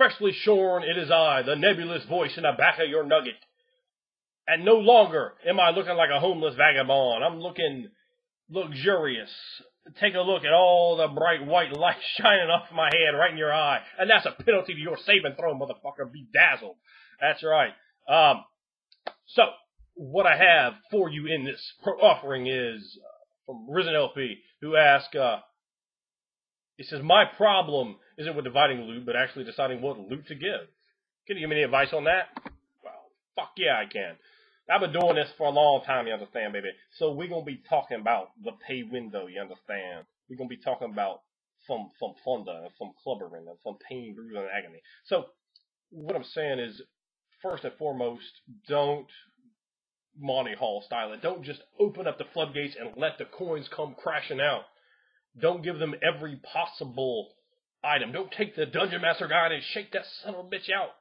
expressly shorn, it is I, the nebulous voice in the back of your nugget. And no longer am I looking like a homeless vagabond. I'm looking luxurious. Take a look at all the bright white light shining off my head right in your eye. And that's a penalty to your saving throw, motherfucker. Bedazzled. That's right. So, what I have for you in this offering is from Risen LP, who asked, he says, my problem isn't with dividing loot, but actually deciding what loot to give. Can you give me any advice on that? Well, fuck yeah, I can. I've been doing this for a long time, you understand, baby. So we're going to be talking about the pay window, you understand. We're going to be talking about some thunder and some clubbering and some pain, bruise, and agony. So what I'm saying is, first and foremost, don't Monty Hall style it. Don't just open up the floodgates and let the coins come crashing out. Don't give them every possible item. Don't take the Dungeon Master Guide and shake that son of a bitch out.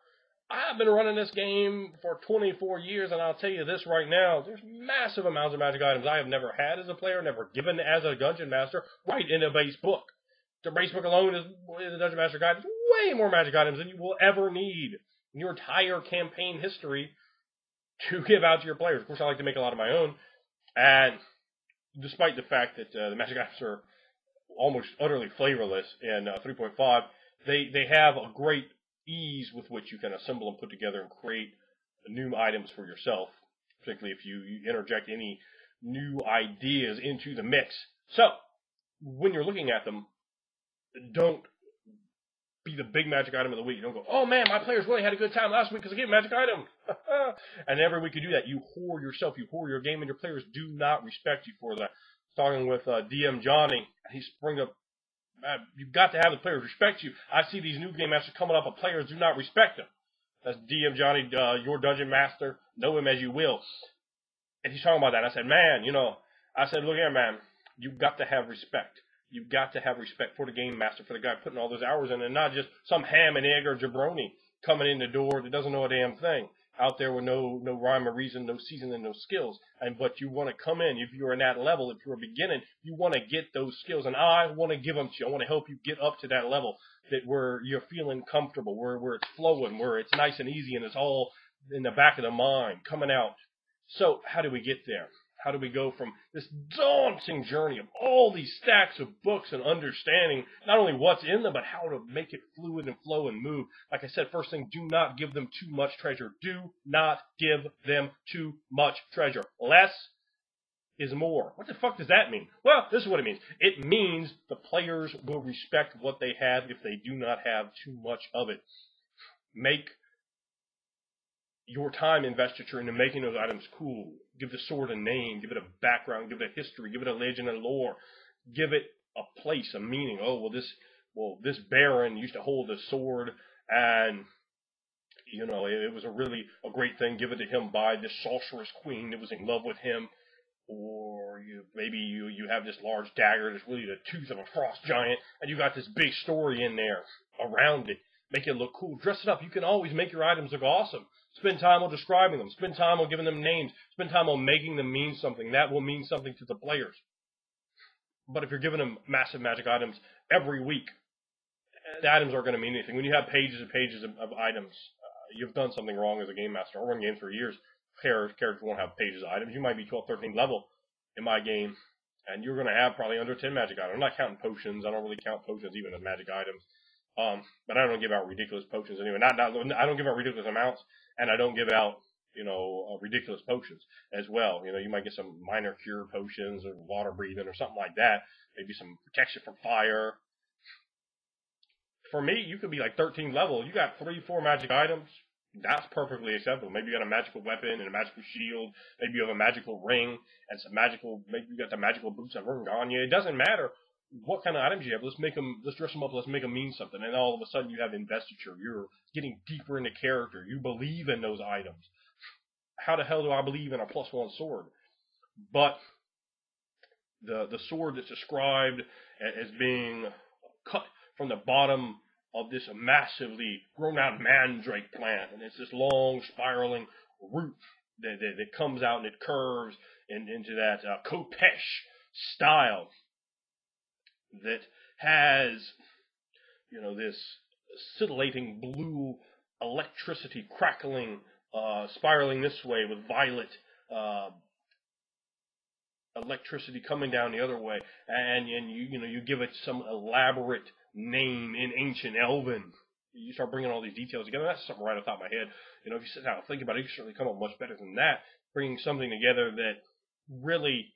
I've been running this game for 24 years, and I'll tell you this right now. There's massive amounts of magic items I have never had as a player, never given as a Dungeon Master, right in a base book. The base book alone is the Dungeon Master Guide. There's way more magic items than you will ever need in your entire campaign history to give out to your players. Of course, I like to make a lot of my own, and despite the fact that the magic items are almost utterly flavorless in 3.5, they have a great ease with which you can assemble and put together and create new items for yourself, particularly if you interject any new ideas into the mix. So, when you're looking at them, don't be the big magic item of the week. Don't go, oh man, my players really had a good time last week because I gave a magic item. And every week you do that, you whore yourself, you whore your game, and your players do not respect you for that. Talking with DM Johnny, he's bringing up, you've got to have the players respect you. I see these new game masters coming up, and players do not respect them. That's DM Johnny, your dungeon master. Know him as you will. And he's talking about that. I said, man, I said, look here, man, you've got to have respect. You've got to have respect for the game master, for the guy putting all those hours in, and not just some ham and egg or jabroni coming in the door that doesn't know a damn thing. Out there with no rhyme or reason, no seasoning, no skills. But you want to come in, if you're in that level, if you're beginning, you want to get those skills. And I want to give them to you. I want to help you get up to that level that where you're feeling comfortable, where it's flowing, where it's nice and easy, and it's all in the back of the mind, coming out. So how do we get there? How do we go from this daunting journey of all these stacks of books and understanding not only what's in them, but how to make it fluid and flow and move? Like I said, first thing, do not give them too much treasure. Do not give them too much treasure. Less is more. What the fuck does that mean? Well, this is what it means. It means the players will respect what they have if they do not have too much of it. Make your time investiture into making those items cool. Give the sword a name, give it a background, give it a history, give it a legend and lore, give it a place, a meaning. Oh, this baron used to hold a sword, and it was a great thing given to him by this sorceress queen that was in love with him. Or maybe you have this large dagger that's really the tooth of a frost giant, and you got this big story in there around it. Make it look cool. Dress it up. You can always make your items look awesome. Spend time on describing them. Spend time on giving them names. Spend time on making them mean something. That will mean something to the players. But if you're giving them massive magic items every week, the items aren't going to mean anything. When you have pages and pages of items, you've done something wrong as a game master. I run games for years. Characters won't have pages of items. You might be 12, 13 level in my game, and you're going to have probably under 10 magic items. I'm not counting potions. I don't really count potions even as magic items. But I don't give out ridiculous potions anyway. I don't give out ridiculous amounts, and I don't give out, ridiculous potions as well. You might get some minor cure potions or water breathing or something like that. Maybe some protection from fire. For me, you could be like 13 level. You got 3, 4 magic items. That's perfectly acceptable. Maybe you got a magical weapon and a magical shield. Maybe you have a magical ring and maybe you got the magical boots that run on you. It doesn't matter what kind of items you have. Let's dress them up. Let's make them mean something. And all of a sudden you have investiture. You're getting deeper into character. You believe in those items. How the hell do I believe in a +1 sword? But the sword that's described as being cut from the bottom of this massively grown out mandrake plant, and it's this long spiraling root that comes out and it curves into that Kopesh style that has this scintillating blue electricity crackling, spiraling this way with violet electricity coming down the other way, and you give it some elaborate name in ancient Elven. You start bringing all these details together. That's something right off the top of my head. If you sit down and think about it, you can certainly come up much better than that. Bringing something together that really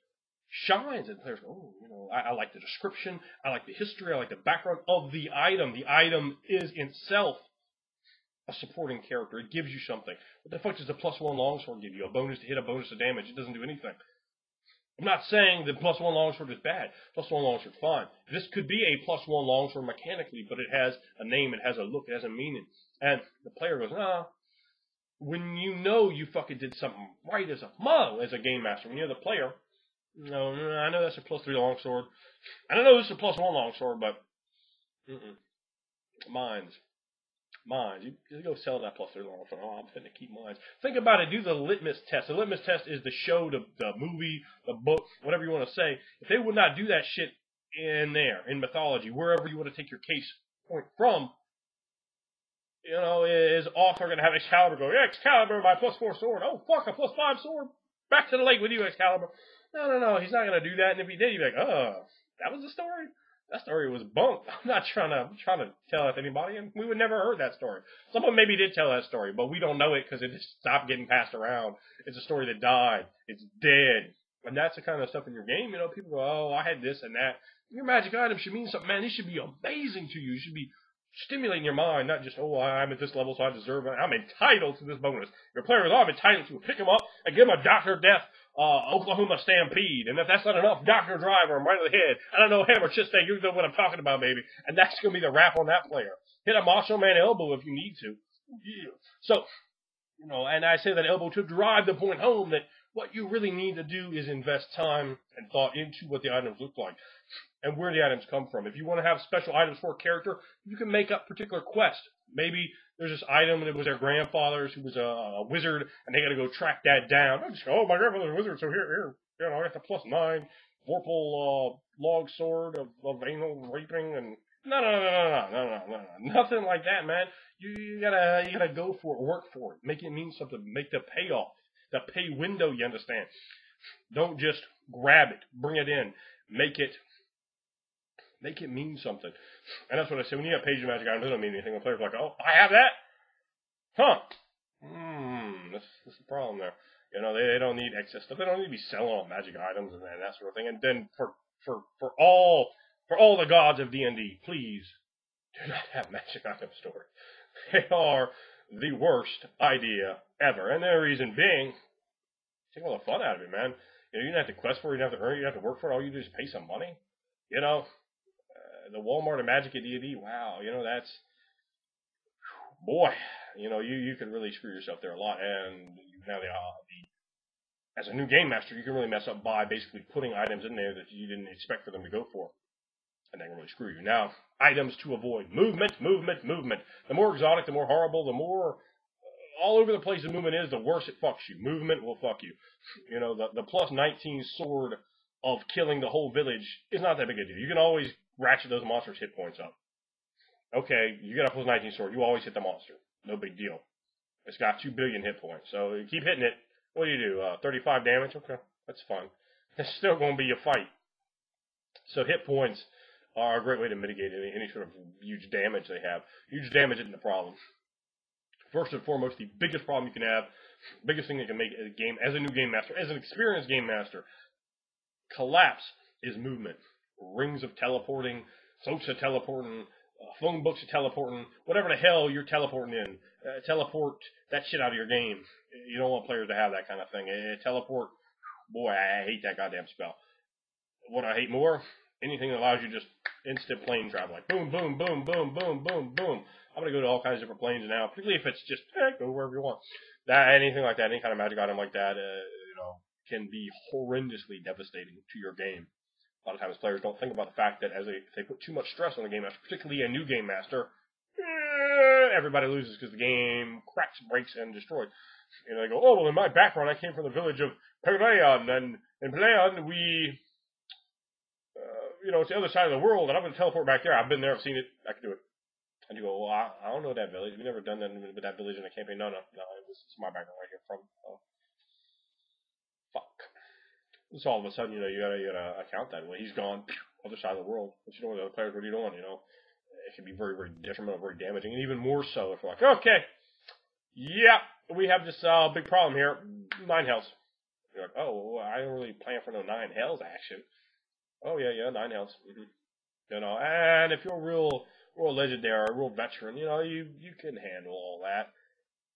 shines, and players go, I like the description, I like the history, I like the background of the item. The item is itself a supporting character. It gives you something. What the fuck does the +1 longsword give you? A bonus to hit, a bonus to damage. It doesn't do anything. I'm not saying that +1 longsword is bad. +1 longsword, fine. This could be a +1 longsword mechanically, but it has a name, it has a look, it has a meaning. And the player goes, when you fucking did something right as a game master, when you're the player, I know that's a +3 longsword. I don't know this is a +1 longsword, but mines. You go sell that +3 longsword. I'm finna keep mines. Think about it. Do the litmus test. The litmus test is the show, the movie, the book, whatever you want to say. If they would not do that shit in there, in mythology, wherever you want to take your case point from, is author going to have Excalibur go, Excalibur, my +4 sword. Oh, fuck, a +5 sword. Back to the lake with you, Excalibur. No. He's not going to do that. And if he did, you'd be like, that was the story? That story was bunk. I'm not trying to tell that to anybody, and we would never heard that story. Someone maybe did tell that story, but we don't know it because it just stopped getting passed around. It's a story that died. It's dead. And that's the kind of stuff in your game. People go, I had this and that. Your magic item should mean something, man. This should be amazing to you. You should be stimulating your mind, not just, I'm at this level, so I deserve it. I'm entitled to this bonus. Your player goes, I'm entitled to it. Pick him up and give him a Dr. Death Oklahoma Stampede, and if that's not enough, Dr. Driver, I'm right in the head. I don't know him or just say, you know what I'm talking about, baby. And that's going to be the rap on that player. Hit a Macho Man elbow if you need to. Yeah. So, and I say that elbow to drive the point home that what you really need to do is invest time and thought into what the items look like and where the items come from. If you want to have special items for a character, you can make up particular quests. Maybe there's this item that was their grandfather's who was a wizard, and they got to go track that down. Don't just go, my grandfather's a wizard, so here, I got the +9 Vorpal log sword of anal raping, and no, nothing like that, man. You gotta go for it, work for it, make it mean something, make the payoff, the pay window. You understand? Don't just grab it, bring it in, make it mean something. And that's what I say. When you have page of magic items, it doesn't mean anything. The player's like, I have that? Huh. That's the problem there. They don't need excess stuff. They don't need to be selling all magic items and that sort of thing. And then for all the gods of D&D, please do not have magic item stores. They are the worst idea ever. And the reason being, take all the fun out of it, man. You don't have to quest for it, you don't have to earn it, you don't have to work for it. All you do is pay some money. The Walmart of Magic at D&D, wow, that's, boy, you can really screw yourself there a lot, and now as a new game master, you can really mess up by basically putting items in there that you didn't expect for them to go for, and they can really screw you. Now, items to avoid: movement. The more exotic, the more horrible, the more all over the place the movement is, the worse it fucks you. Movement will fuck you. The +19 sword of killing the whole village is not that big a deal. You can always ratchet those monsters' hit points up. Okay, you got a +19 sword. You always hit the monster. No big deal. It's got 2 billion hit points. So you keep hitting it. What do? 35 damage? Okay, that's fun. It's still going to be a fight. So hit points are a great way to mitigate any sort of huge damage they have. Huge damage isn't the problem. First and foremost, the biggest problem you can have, biggest thing that can make a game, as a new game master, as an experienced game master, collapse is movement. Rings of teleporting, soaps of teleporting, phone books of teleporting, whatever the hell you're teleporting in. Teleport that shit out of your game. You don't want players to have that kind of thing. Teleport, boy, I hate that goddamn spell. What I hate more, anything that allows you just instant plane travel. Like boom, boom, boom, boom, boom, boom, boom. I'm going to go to all kinds of different planes now, particularly if it's just, go wherever you want. Anything like that, any kind of magic item like that, can be horrendously devastating to your game. A lot of times players don't think about the fact that if they put too much stress on the game master, particularly a new game master, everybody loses because the game cracks, breaks, and destroyed. They go, well, in my background, I came from the village of Peleon, and in Peleon, we, it's the other side of the world, and I'm going to teleport back there. I've been there, I've seen it, I can do it. And you go, well, I don't know that village. We've never done that with that village in a campaign. No, this is my background right here from. Fuck. So all of a sudden, you gotta account that. Well, he's gone, other side of the world. What you doing with the other players? What are you doing? It can be very, very detrimental, very damaging, and even more so if you're like, okay, yeah, we have this big problem here, 9 hells. You're like, oh, well, I don't really plan for no 9 hells action. Oh yeah, 9 hells. And if you're a real legendary, a real veteran, you can handle all that.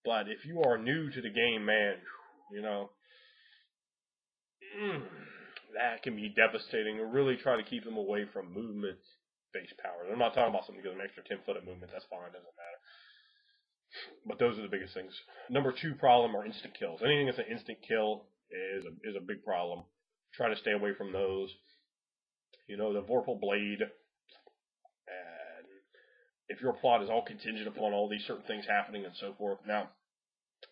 But if you are new to the game, man, that can be devastating. Really try to keep them away from movement-based powers. I'm not talking about something that gives them extra 10 foot of movement. That's fine, doesn't matter. But those are the biggest things. Number 2 problem are instant kills. Anything that's an instant kill is a big problem. Try to stay away from those. The Vorpal Blade. And if your plot is all contingent upon all these certain things happening and so forth. Now,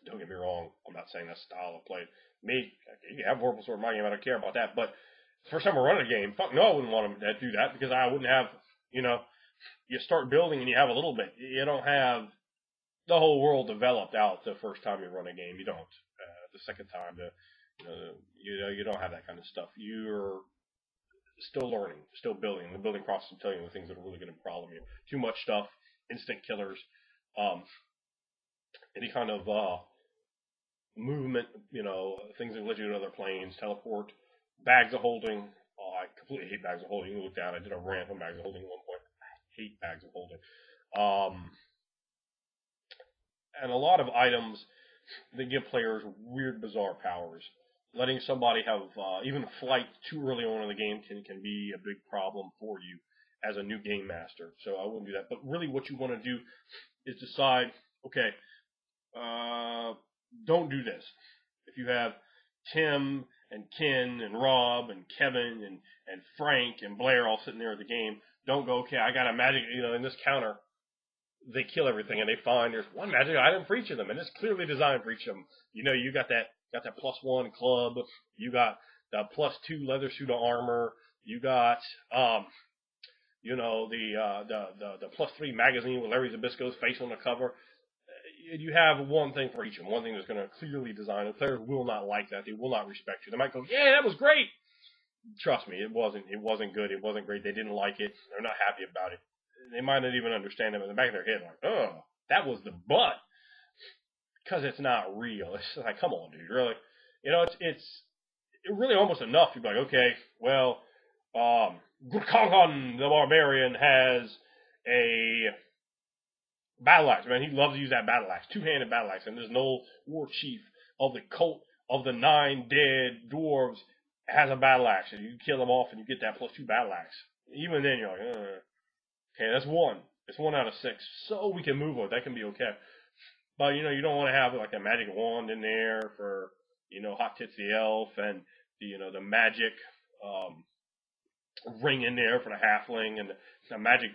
don't get me wrong. I'm not saying that's style of play. Me, you can have Vorpal Sword in my game. I don't care about that. But first time I run a game, fuck no, I wouldn't want them to do that because I wouldn't have, you start building and you have a little bit. You don't have the whole world developed out the first time you run a game. You don't. The second time, you don't have that kind of stuff. You're still learning, still building. The building process will tell you the things that are really going to problem you. Too much stuff, instant killers, any kind of movement, things that let you to other planes, teleport, bags of holding. Oh, I completely hate bags of holding. You can look down. I did a rant on bags of holding at one point. I hate bags of holding. And a lot of items that give players weird, bizarre powers. Letting somebody have even flight too early on in the game can be a big problem for you as a new game master. So I wouldn't do that. But really what you want to do is decide, okay, don't do this. If you have Tim and Ken and Rob and Kevin and Frank and Blair all sitting there at the game, don't go, okay, I got a magic, in this counter. They kill everything and they find there's one magic item for each of them, and it's clearly designed for each of them. You got that +1 club, you got the +2 leather suit of armor, you got the +3 magazine with Larry Zabisco's face on the cover. You have one thing for each of them, one thing that's going to clearly design it. Players will not like that. They will not respect you. They might go, yeah, that was great. Trust me, it wasn't good. It wasn't great. They didn't like it. They're not happy about it. They might not even understand it in the back of their head, like, oh, that was the butt. Because it's not real. It's like, come on, dude, really? It's really almost enough. You'd be like, okay, well, Gurkangan the Barbarian has a battle axe, man. He loves to use that battle axe, 2-handed battle axe. And there's no war chief of the cult of the 9 dead dwarves has a battle axe. And you kill them off and you get that +2 battle axe. Even then, you're like, okay, that's 1. It's 1 out of 6. So we can move on. That can be okay. But, you don't want to have like a magic wand in there for, Hot Tits the Elf and the magic ring in there for the halfling and the magic,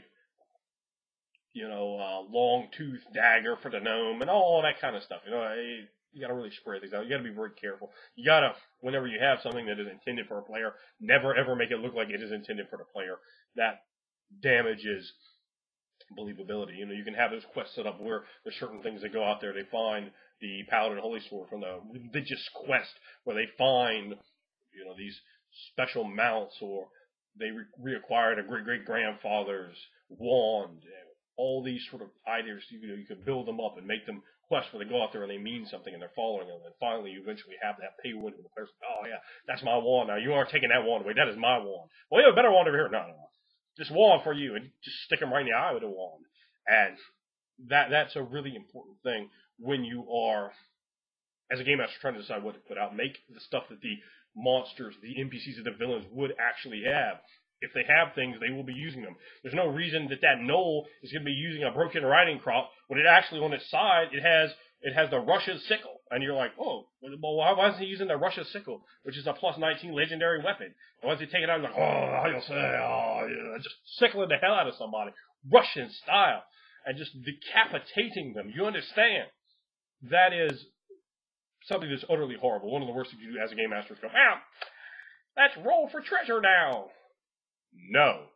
long tooth dagger for the gnome and all that kind of stuff. You got to really spread things out. You got to be very careful. You got to, whenever you have something that is intended for a player, never ever make it look like it is intended for the player. That damages believability. You can have those quests set up where there's certain things that go out there. They find the Paladin Holy Sword from the religious quest where they find, these special mounts, or they reacquired a great-great-grandfather's wand. All these sort of items, you can build them up and make them quests where they go out there and they mean something and they're following them. And finally, you eventually have that pay win with the person. Oh, yeah, that's my wand. Now, you aren't taking that wand away. That is my wand. Well, you have a better wand over here. No. Just wand for you, and just stick them right in the eye with a wand. And that's a really important thing when you are, as a game master, trying to decide what to put out. Make the stuff that the monsters, the NPCs, and the villains would actually have. If they have things, they will be using them. There's no reason that gnoll is going to be using a broken riding crop when it actually, on its side, it has the Russia's sickle. And you're like, oh, well, why isn't he using the Russia's sickle, which is a +19 legendary weapon? And once he take it out, he's like, oh, how you say, yeah, just sickling the hell out of somebody, Russian style, and just decapitating them. You understand? That is something that's utterly horrible. One of the worst things you do as a game master is go, let's roll for treasure now. No.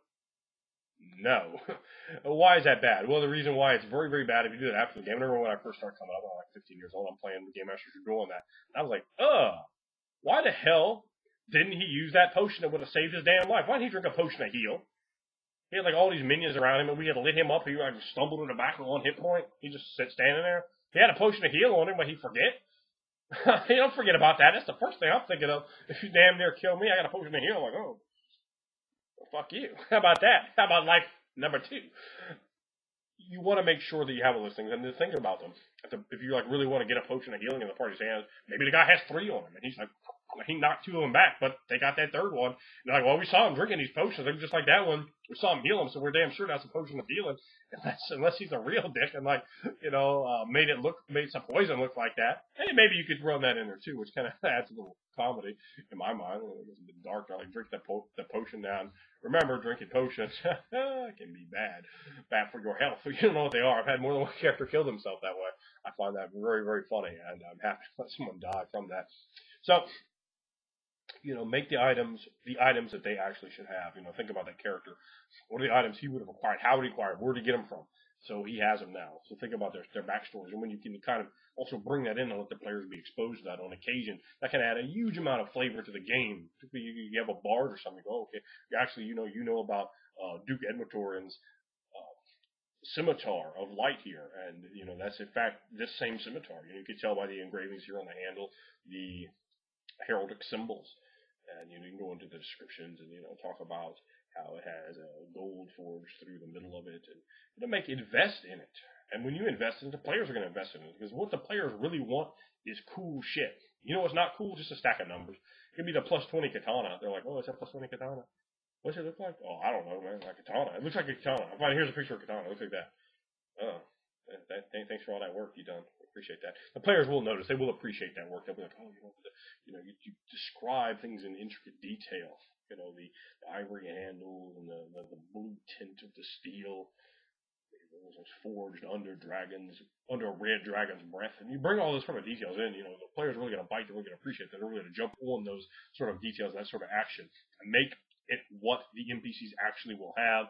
No. Why is that bad? Well, the reason why it's very, very bad if you do that after the game. I remember when I first started coming up, I'm like 15 years old, I'm playing the Game Masters are doing that. And I was like, why the hell didn't he use that potion that would have saved his damn life? Why didn't he drink a potion to heal? He had like all these minions around him, and we had to lit him up. He like stumbled in the back with 1 hit point. He just standing there. He had a potion to heal on him, but he forget. You don't forget about that. That's the first thing I'm thinking of. If you damn near kill me, I got a potion to heal. I'm like, oh, well, fuck you. How about that? How about life number 2? You want to make sure that you have all those things and to think about them. If you like really want to get a potion of healing in the party's hands, maybe the guy has 3 on him, and he's like, he knocked 2 of them back, but they got that 3rd one. And they're like, well, we saw him drinking these potions. They were just like that one. We saw him heal him, so we're damn sure that's a potion of healing. Unless he's a real dick and like, made some poison look like that. Hey, maybe you could run that in there too, which kind of adds a little comedy in my mind. It gets a bit dark. I like drink the potion down. Remember, drinking potions can be bad for your health. You don't know what they are. I've had more than one character kill themselves that way. I find that very, very funny, and I'm happy to let someone die from that. So, make the items that they actually should have. Think about that character. What are the items he would have acquired? How would he acquire? Where did he get them from? So he has them now. So think about their backstories. And when you can kind of also bring that in and let the players be exposed to that on occasion, that can add a huge amount of flavor to the game. Particularly you have a bard or something. Go, okay, actually, you know about Duke Edmontorin's scimitar of light here. And, that's in fact this same scimitar. You can tell by the engravings here on the handle, the heraldic symbols. And you can go into the descriptions and talk about how it has gold forged through the middle of it, and invest in it. And when you invest in it, the players are going to invest in it, because what the players really want is cool shit. You know what's not cool? Just a stack of numbers. It could be the +20 katana. They're like, oh, it's a +20 katana. What's it look like? Oh, I don't know, man. Like a katana. It looks like a katana. Here's a picture of a katana. It looks like that. Oh, thanks for all that work you done. Appreciate that. The players will notice. They will appreciate that work. They'll be like, oh, you describe things in intricate detail. The ivory handles and the blue tint of the steel. It was forged under a red dragon's breath. And you bring all those sort of details in, the players are really going to bite. They're really going to appreciate that. They're really going to jump on those sort of details, that sort of action, and make it what the NPCs actually will have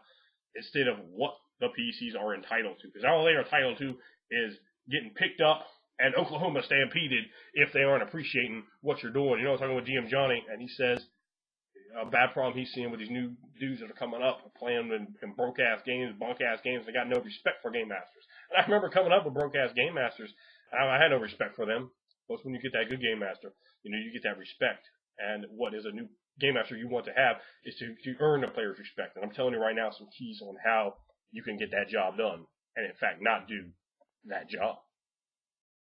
instead of what the PCs are entitled to. Because all they are entitled to is getting picked up and Oklahoma stampeded if they aren't appreciating what you're doing. I'm talking with GM Johnny, and he says a bad problem he's seeing with these new dudes that are coming up playing in broke-ass games, bunk-ass games. They got no respect for Game Masters. And I remember coming up with broke-ass Game Masters. I had no respect for them. But when you get that good Game Master, you get that respect. And what is a new Game Master you want to have is to earn the player's respect. And I'm telling you right now some keys on how you can get that job done and, in fact, not do that job.